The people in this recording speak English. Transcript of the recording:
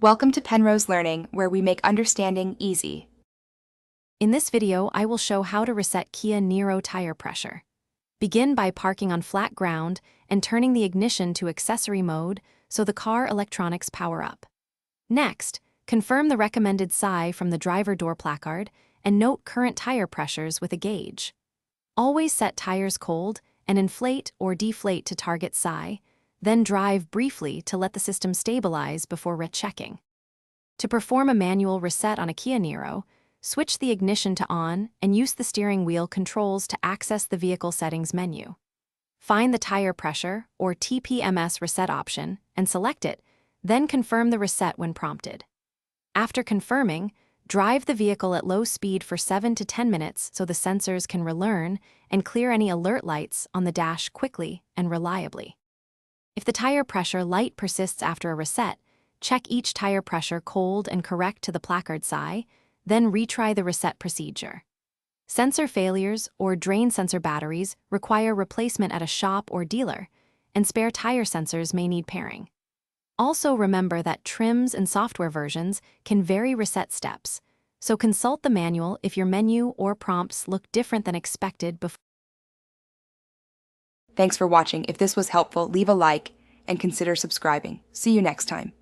Welcome to Penrose Learning, where we make understanding easy. In this video, I will show how to reset Kia Niro tire pressure. Begin by parking on flat ground and turning the ignition to accessory mode so the car electronics power up. Next, confirm the recommended SI from the driver door placard and note current tire pressures with a gauge. Always set tires cold and inflate or deflate to target SI, then drive briefly to let the system stabilize before rechecking. To perform a manual reset on a Kia Niro, switch the ignition to on and use the steering wheel controls to access the vehicle settings menu. Find the tire pressure or TPMS reset option and select it, then confirm the reset when prompted. After confirming, drive the vehicle at low speed for 7 to 10 minutes so the sensors can relearn and clear any alert lights on the dash quickly and reliably. If the tire pressure light persists after a reset, check each tire pressure cold and correct to the placard SI, then retry the reset procedure. Sensor failures or drain sensor batteries require replacement at a shop or dealer, and spare tire sensors may need pairing. Also remember that trims and software versions can vary reset steps, so consult the manual if your menu or prompts look different than expected before. Thanks for watching. If this was helpful, leave a like and consider subscribing. See you next time.